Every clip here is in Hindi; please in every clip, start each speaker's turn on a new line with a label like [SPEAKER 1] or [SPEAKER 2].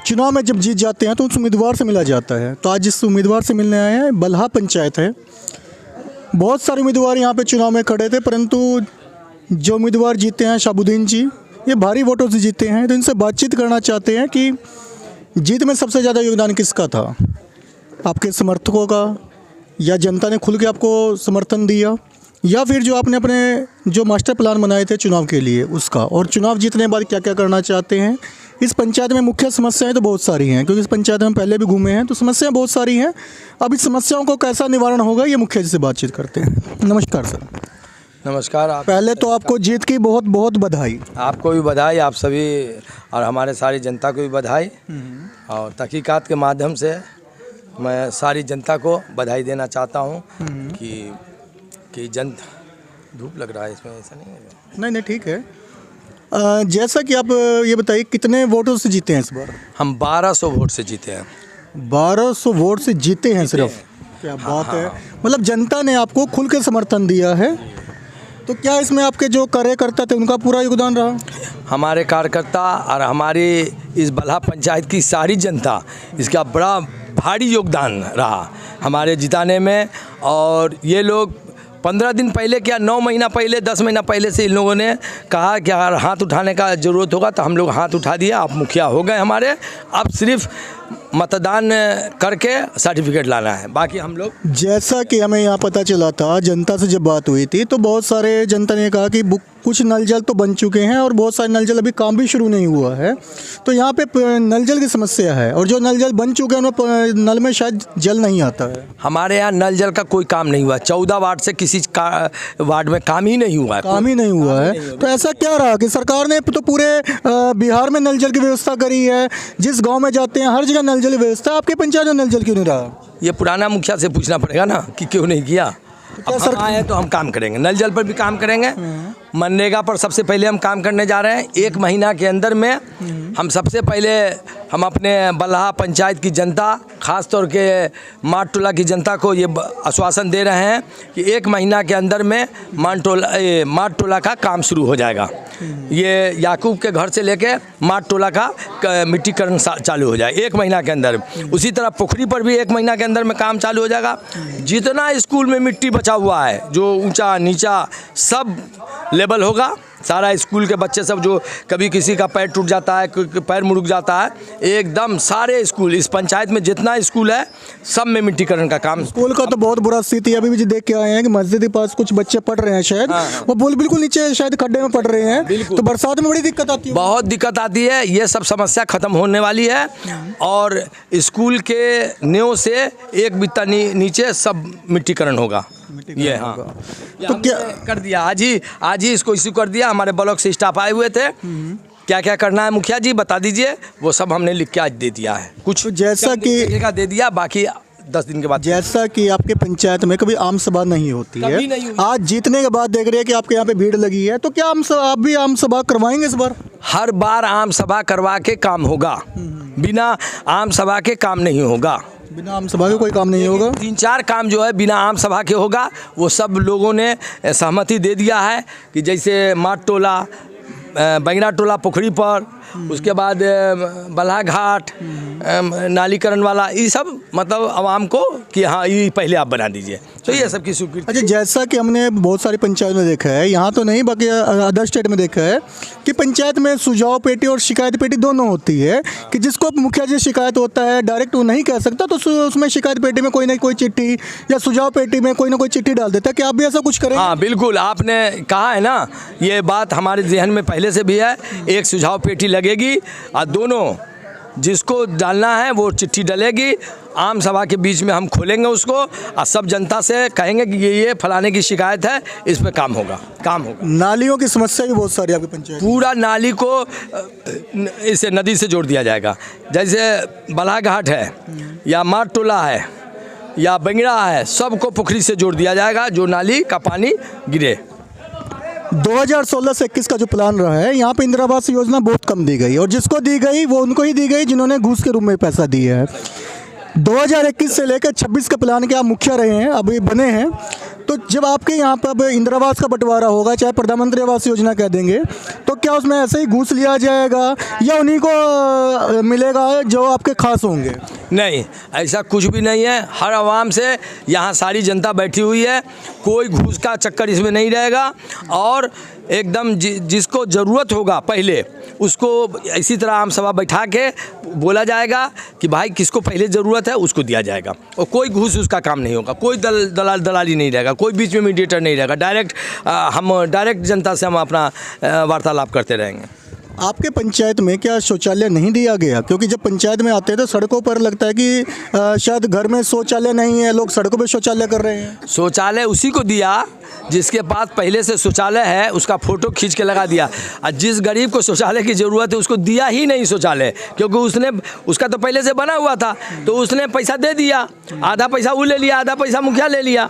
[SPEAKER 1] चुनाव में जब जीत जाते हैं तो उस उम्मीदवार से मिला जाता है। तो आज जिस उम्मीदवार से मिलने आए हैं बल्हा पंचायत है। बहुत सारे उम्मीदवार यहाँ पे चुनाव में खड़े थे, परंतु जो उम्मीदवार जीते हैं शाहबुद्दीन जी, ये भारी वोटों से जीते हैं। तो इनसे बातचीत करना चाहते हैं कि जीत में सबसे ज़्यादा योगदान किसका था, आपके समर्थकों का, या जनता ने खुल के आपको समर्थन दिया, या फिर जो आपने अपने जो मास्टर प्लान बनाए थे चुनाव के लिए उसका, और चुनाव जीतने के बाद क्या क्या करना चाहते हैं। इस पंचायत में मुख्य समस्याएं तो बहुत सारी हैं, क्योंकि इस पंचायत में हम पहले भी घूमे हैं, तो समस्याएं बहुत सारी हैं। अब इस समस्याओं को कैसा निवारण होगा ये मुखिया जी से बातचीत करते हैं। नमस्कार सर।
[SPEAKER 2] नमस्कार। आप
[SPEAKER 1] पहले तो आपको जीत की बहुत बहुत बधाई।
[SPEAKER 2] आपको भी बधाई, आप सभी और हमारे सारी जनता को भी बधाई। और तहकीकात के माध्यम से मैं सारी जनता को बधाई देना चाहता हूँ कि धूप लग रहा है इसमें, ऐसा नहीं है।
[SPEAKER 1] नहीं ठीक है। जैसा कि आप ये बताइए कितने वोटों से जीते हैं इस बार?
[SPEAKER 2] हम 1200 वोट से जीते हैं।
[SPEAKER 1] 1200 वोट से जीते हैं सिर्फ? क्या बात है। मतलब जनता ने आपको खुल के समर्थन दिया है। तो क्या इसमें आपके जो कार्यकर्ता थे उनका पूरा योगदान रहा?
[SPEAKER 2] हमारे कार्यकर्ता और हमारी इस बल्हा पंचायत की सारी जनता, इसका बड़ा भारी योगदान रहा हमारे जिताने में। और ये लोग 15 दिन पहले, क्या 9 महीना पहले, 10 महीना पहले से इन लोगों ने कहा कि अगर हाथ उठाने का ज़रूरत होगा तो हम लोग हाथ उठा दिया। आप मुखिया हो गए हमारे, अब सिर्फ मतदान करके सर्टिफिकेट लाना है, बाकी हम लोग।
[SPEAKER 1] जैसा कि हमें यहाँ पता चला था, जनता से जब बात हुई थी तो बहुत सारे जनता ने कहा कि कुछ नल जल तो बन चुके हैं और बहुत सारे नल जल अभी काम भी शुरू नहीं हुआ है। तो यहाँ पे नल जल की समस्या है, और जो नल जल बन चुके हैं उनमें नल में शायद जल नहीं आता है।
[SPEAKER 2] हमारे यहाँ नल जल का कोई काम नहीं हुआ। 14 वार्ड से किसी वार्ड में काम ही नहीं हुआ
[SPEAKER 1] है। तो ऐसा क्या रहा कि सरकार ने तो पूरे बिहार में नल जल की व्यवस्था करी है, जिस गाँव में जाते हैं हर जगह नल जल की व्यवस्था, आपके पंचायत में नल जल क्यों नहीं रहा?
[SPEAKER 2] ये पुराना मुखिया से पूछना पड़ेगा ना कि क्यों नहीं किया। अब हम आए तो हम काम करेंगे, नल जल पर भी काम करेंगे। मनरेगा पर सबसे पहले हम काम करने जा रहे हैं। 1 महीना के अंदर में हम सबसे पहले हम अपने बल्हा पंचायत की जनता, ख़ास तौर के माट टोला की जनता को ये आश्वासन दे रहे हैं कि 1 महीना के अंदर में माट टोला का काम शुरू हो जाएगा। ये याकूब के घर से लेके माट टोला का मिट्टीकरण चालू हो जाए 1 महीना के अंदर। उसी तरह पोखरी पर भी 1 महीना के अंदर में काम चालू हो जाएगा। जितना स्कूल में मिट्टी बचा हुआ है, जो ऊंचा नीचा सब लेवल होगा। सारा स्कूल के बच्चे सब, जो कभी किसी का पैर टूट जाता है, पैर मुड़क जाता है, एकदम सारे स्कूल, इस पंचायत में जितना स्कूल है सब में मिट्टीकरण का काम।
[SPEAKER 1] स्कूल का तो बहुत बुरा स्थिति है। अभी भी देख के आए हैं कि मस्जिद के पास कुछ बच्चे पढ़ रहे हैं, शायद वो बिल्कुल नीचे शायद खड्डे में पढ़ रहे हैं। तो बरसात में बड़ी दिक्कत आती है,
[SPEAKER 2] बहुत दिक्कत आती है। ये सब समस्या खत्म होने वाली है। और स्कूल के नींव से 1 बित्ता नीचे सब मिट्टीकरण होगा। ये हाँ, तो क्या कर दिया, आज ही इसको इश्यू कर दिया। हमारे ब्लॉक से स्टाफ आए हुए थे। क्या क्या करना है मुखिया जी बता दीजिए, वो सब हमने लिख के आज दे दिया है। कुछ
[SPEAKER 1] तो जैसा कि
[SPEAKER 2] दे दिया, बाकी 10 दिन के बाद।
[SPEAKER 1] जैसा कि आपके पंचायत में कभी आम सभा नहीं होती है, आज जीतने के बाद देख रहे हैं कि आपके यहाँ पे भीड़ लगी है, तो क्या आप भी आम सभा करवाएंगे इस बार?
[SPEAKER 2] हर बार आम सभा करवा के काम होगा, बिना आम सभा के काम नहीं होगा।
[SPEAKER 1] बिना आम सभा के कोई काम नहीं होगा।
[SPEAKER 2] 3-4 काम जो है बिना आम सभा के होगा। वो सब लोगों ने सहमति दे दिया है कि जैसे माट टोला, बैंगना टोला पोखरी पर, उसके बाद बल्हा घाट, नालीकरण वाला, ये सब मतलब आवाम को कि हाँ ये पहले आप बना दीजिए। तो ये सब की स्वीकृति।
[SPEAKER 1] अच्छा, जैसा कि हमने बहुत सारी पंचायत में देखा है, यहाँ तो नहीं बाकी अदर स्टेट में देखा है कि पंचायत में सुझाव पेटी और शिकायत पेटी दोनों होती है, कि जिसको मुखिया जी शिकायत होता है डायरेक्ट वो नहीं कह सकता, तो उसमें शिकायत पेटी में कोई ना कोई चिट्ठी, या सुझाव पेटी में कोई ना कोई चिट्ठी डाल देता है। क्या आप भी ऐसा कुछ करें?
[SPEAKER 2] हाँ बिल्कुल, आपने कहा है ना, ये बात हमारे जहन में पहले से भी है। एक सुझाव पेटी लगेगी और दोनों जिसको डालना है वो चिट्ठी डलेगी। आम सभा के बीच में हम खोलेंगे उसको, और सब जनता से कहेंगे कि ये फलाने की शिकायत है, इस पे काम होगा।
[SPEAKER 1] नालियों की समस्या भी बहुत सारी आपकी पंचायत।
[SPEAKER 2] पूरा नाली को इसे नदी से जोड़ दिया जाएगा। जैसे बल्हा घाट है या माट टोला है या बंगड़ा है, सबको पोखरी से जोड़ दिया जाएगा, जो नाली का पानी गिरे।
[SPEAKER 1] 2016 से 21 का जो प्लान रहा है, यहाँ पे इंदिरा आवास योजना बहुत कम दी गई, और जिसको दी गई वो उनको ही दी गई जिन्होंने घूस के रूप में पैसा दिया है। 2021 से लेकर 26 का प्लान के आप मुखिया रहे हैं, अभी बने हैं, तो जब आपके यहाँ पर अब इंदिरा आवास का बंटवारा होगा, चाहे प्रधानमंत्री आवास योजना कह देंगे, तो क्या उसमें ऐसे ही घूस लिया जाएगा या उन्हीं को मिलेगा जो आपके खास होंगे?
[SPEAKER 2] नहीं, ऐसा कुछ भी नहीं है। हर आवाम से यहाँ सारी जनता बैठी हुई है, कोई घूस का चक्कर इसमें नहीं रहेगा। और एकदम जिसको ज़रूरत होगा पहले उसको इसी तरह आम सभा बैठा के बोला जाएगा कि भाई किसको पहले ज़रूरत है उसको दिया जाएगा, और कोई घूस उसका काम नहीं होगा, कोई दलाली नहीं रहेगा, कोई बीच में मीडिएटर नहीं रहेगा। हम डायरेक्ट जनता से हम अपना वार्तालाप करते रहेंगे।
[SPEAKER 1] आपके पंचायत में क्या शौचालय नहीं दिया गया? क्योंकि जब पंचायत में आते हैं तो सड़कों पर लगता है कि शायद घर में शौचालय नहीं है, लोग सड़कों पे शौचालय कर रहे हैं।
[SPEAKER 2] शौचालय उसी को दिया जिसके पास पहले से शौचालय है, उसका फ़ोटो खींच के लगा दिया। और जिस गरीब को शौचालय की ज़रूरत है उसको दिया ही नहीं शौचालय, क्योंकि उसका तो पहले से बना हुआ था, तो उसने पैसा दे दिया। आधा पैसा वो ले लिया, आधा पैसा मुखिया ले लिया,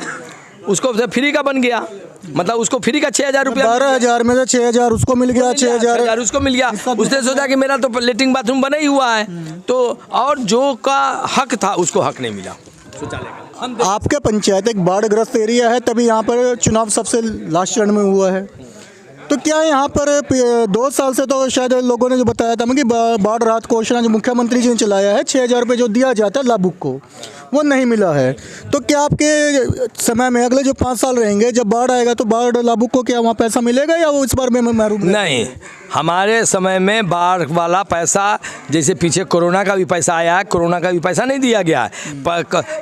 [SPEAKER 2] उसको फ्री का बन गया। मतलब उसको फ्री का 6,000 रुपया,
[SPEAKER 1] 12,000 में से 6,000 उसको मिल गया, 6,000
[SPEAKER 2] उसको मिल गया। उसने सोचा कि मेरा तो लेटरिन बाथरूम बना ही हुआ है, तो और जो का हक था उसको हक नहीं मिला शौचालय का।
[SPEAKER 1] आपके पंचायत एक बाढ़ग्रस्त एरिया है, तभी यहाँ पर चुनाव सबसे लास्ट चरण में हुआ है। तो क्या यहाँ पर 2 साल से तो शायद लोगों ने जो बताया था कि बाढ़ राहत कोष जो मुख्यमंत्री जी ने चलाया है, 6,000 रुपये जो दिया जाता है लाभुक को, वो नहीं मिला है। तो क्या आपके समय में अगले जो 5 साल रहेंगे, जब बाढ़ आएगा तो बाढ़ लाभुक को क्या वहाँ पैसा मिलेगा या वो इस बार में महरूम?
[SPEAKER 2] नहीं, हमारे समय में बाढ़ वाला पैसा, जैसे पीछे कोरोना का भी पैसा आया है, कोरोना का भी पैसा नहीं दिया गया है।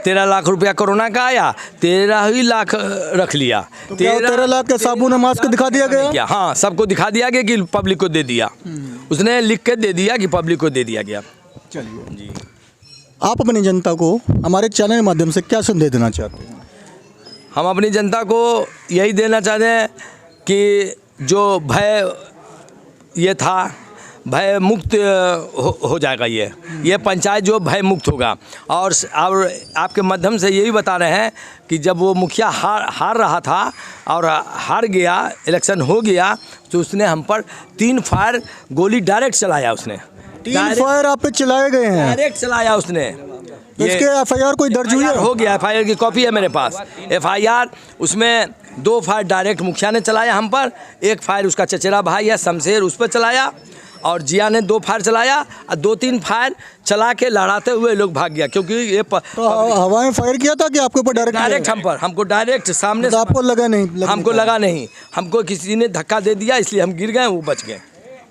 [SPEAKER 2] 13 लाख रुपया कोरोना का आया, 13 ही लाख रख लिया।
[SPEAKER 1] तो 13 लाख के साबुन मास्क दिखा दिया गया?
[SPEAKER 2] हाँ, सबको दिखा दिया गया कि पब्लिक को दे दिया, उसने लिख के दे दिया कि पब्लिक को दे दिया गया।
[SPEAKER 1] चलिए जी, आप अपनी जनता को हमारे चैनल के माध्यम से क्या संदेश देना चाहते हैं?
[SPEAKER 2] हम अपनी जनता को यही देना चाहते हैं कि जो भय ये था, भय मुक्त हो जाएगा। ये पंचायत जो भय मुक्त होगा। और आपके माध्यम से यही बता रहे हैं कि जब वो मुखिया हार रहा था और हार गया, इलेक्शन हो गया, तो उसने हम पर 3 फायर गोली डायरेक्ट चलाया। उसने
[SPEAKER 1] 3 फायर आप पे चलाए गए हैं?
[SPEAKER 2] डायरेक्ट चलाया उसने।
[SPEAKER 1] तो इसके FIR कोई दर्ज हुई है?
[SPEAKER 2] हो गया, FIR की कॉपी है मेरे पास। FIR उसमें 2 फायर डायरेक्ट मुखिया ने चलाया हम पर, 1 फायर उसका चचेरा भाई है शमशेर, उस पर चलाया, और जिया ने 2 फायर चलाया, और 2-3 फायर चला के लड़ाते हुए लोग भाग गया। क्योंकि ये
[SPEAKER 1] तो हवा में फायर किया था कि आपके ऊपर
[SPEAKER 2] डायरेक्ट हमको डायरेक्ट सामने?
[SPEAKER 1] तो आपको लगा नहीं?
[SPEAKER 2] हमको लगा नहीं, हमको किसी ने धक्का दे दिया, इसलिए हम गिर गए, वो बच गए।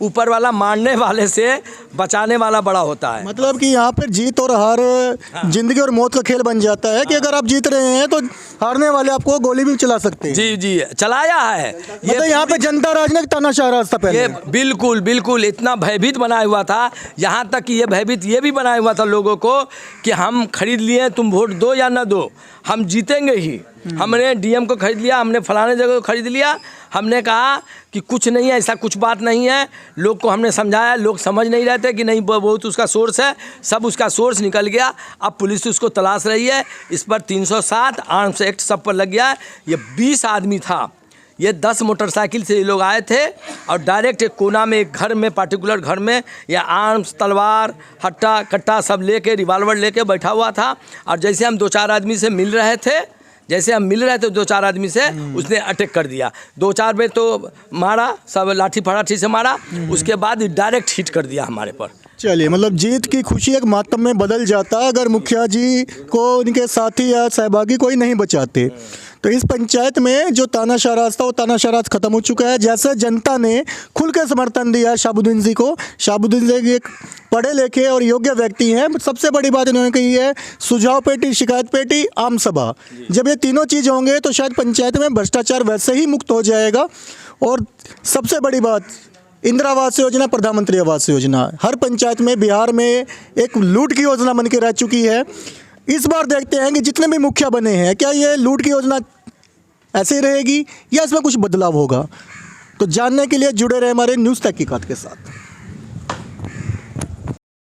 [SPEAKER 2] ऊपर वाला मारने वाले से बचाने वाला बड़ा होता है।
[SPEAKER 1] मतलब कि यहाँ पर जीत और हार जिंदगी और मौत का खेल बन जाता है कि अगर आप जीत रहे हैं तो हारने वाले आपको गोली भी चला सकते हैं।
[SPEAKER 2] जी जी, चलाया है।
[SPEAKER 1] मतलब यहाँ पे जनता राज ने तानाशाह राज था पहले।
[SPEAKER 2] ये बिल्कुल बिल्कुल इतना भयभीत बनाया हुआ था, यहाँ तक कि ये भयभीत ये भी बनाया हुआ था लोगों को कि हम खरीद लिए, तुम वोट दो या ना दो, हम जीतेंगे ही। हमने DM को खरीद लिया, हमने फलाने जगह को खरीद लिया। हमने कहा कि कुछ नहीं है, ऐसा कुछ बात नहीं है। लोग को हमने समझाया, लोग समझ नहीं रहे थे कि नहीं बहुत उसका सोर्स है, सब उसका सोर्स निकल गया। अब पुलिस उसको तलाश रही है। इस पर 307 आर्म्स एक्ट सब पर लग गया है। ये 20 आदमी था, ये 10 मोटरसाइकिल से ये लोग आए थे और डायरेक्ट एक कोना में, एक घर में, पार्टिकुलर घर में, ये आर्म्स, तलवार, हट्टा कट्टा सब लेके, रिवाल्वर लेके बैठा हुआ था। और जैसे हम 2-4 आदमी से मिल रहे थे, 2-4 आदमी से उसने अटैक कर दिया। 2-4 बेर तो मारा, सब लाठी फटाठी से मारा, उसके बाद डायरेक्ट हिट कर दिया हमारे पर।
[SPEAKER 1] चलिए, मतलब जीत की खुशी एक मातम में बदल जाता अगर मुखिया जी को उनके साथी या सहभागी कोई नहीं बचाते। तो इस पंचायत में जो तानाशाह राज था वो तानाशाह राज खत्म हो चुका है। जैसे जनता ने खुल के समर्थन दिया शाहबुद्दीन जी को, शाहबुद्दीन जी एक पढ़े लिखे और योग्य व्यक्ति हैं। सबसे बड़ी बात इन्होंने कही है, सुझाव पेटी, शिकायत पेटी, आम सभा। जब ये तीनों चीज़ होंगे तो शायद पंचायत में भ्रष्टाचार वैसे ही मुक्त हो जाएगा। और सबसे बड़ी बात, इंदिरा आवास योजना, प्रधानमंत्री आवास योजना हर पंचायत में बिहार में एक लूट की योजना बन के रह चुकी है। इस बार देखते हैं कि जितने भी मुखिया बने हैं, क्या ये लूट की योजना ऐसे ही रहेगी या इसमें कुछ बदलाव होगा? तो जानने के लिए जुड़े रहे हमारे न्यूज़ तहकीकात के साथ।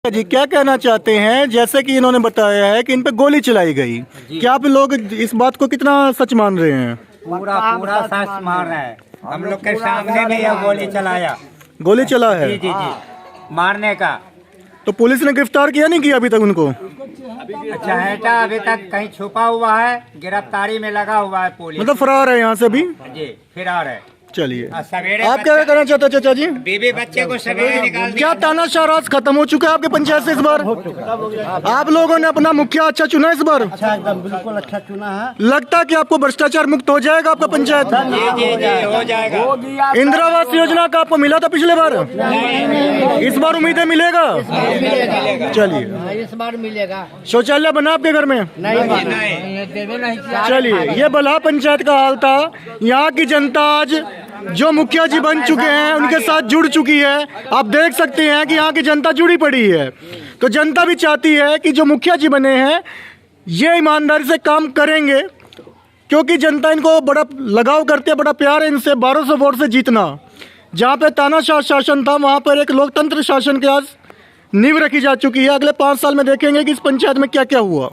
[SPEAKER 1] जी, क्या कहना चाहते हैं? जैसे कि इन्होंने बताया है कि इन पे गोली चलाई गई, क्या आप लोग इस बात को कितना सच मान रहे हैं?
[SPEAKER 3] पूरा सच मान रहे हैं। हम लोग के सामने में यह गोली चला है। जी, मारने का।
[SPEAKER 1] तो पुलिस ने गिरफ्तार किया नहीं किया अभी तक उनको?
[SPEAKER 3] चहेटा अभी तक कहीं छुपा हुआ है, गिरफ्तारी में लगा हुआ है पुलिस।
[SPEAKER 1] मतलब फरार है यहाँ से भी।
[SPEAKER 3] जी फिरार है।
[SPEAKER 1] चलिए,
[SPEAKER 3] और सवेरे
[SPEAKER 1] आप क्या कहना चाहते हैं चाचा जी?
[SPEAKER 3] बीबी बच्चे को सवेरे निकाल
[SPEAKER 1] क्या तानाशाह राज खत्म हो चुका है आपके पंचायत से इस बार? आप लोगों ने अपना मुखिया अच्छा चुना इस बार?
[SPEAKER 4] अच्छा, एकदम बिल्कुल अच्छा चुना है।
[SPEAKER 1] लगता है कि आपको भ्रष्टाचार मुक्त हो जाएगा आपका पंचायत?
[SPEAKER 3] जी हो जाएगा।
[SPEAKER 1] इंदिरा आवास योजना का आपको मिला था पिछले बार? इस बार उम्मीदें मिलेगा? चलिए,
[SPEAKER 4] इस बार मिलेगा।
[SPEAKER 1] शौचालय बना आपके घर में? चलिए, ये बलहा पंचायत का हाल था। यहाँ की जनता आज जो मुखिया जी बन चुके हैं उनके साथ जुड़ चुकी है। आप देख सकते हैं कि यहाँ की जनता जुड़ी पड़ी है। तो जनता भी चाहती है कि जो मुखिया जी बने हैं ये ईमानदारी से काम करेंगे, क्योंकि जनता इनको बड़ा लगाव करती है, बड़ा प्यार है इनसे। 1200 वोट से जीतना, जहाँ पे तानाशाह शासन था वहाँ पर एक लोकतंत्र शासन के आज नींव रखी जा चुकी है। अगले 5 साल में देखेंगे कि इस पंचायत में क्या क्या हुआ।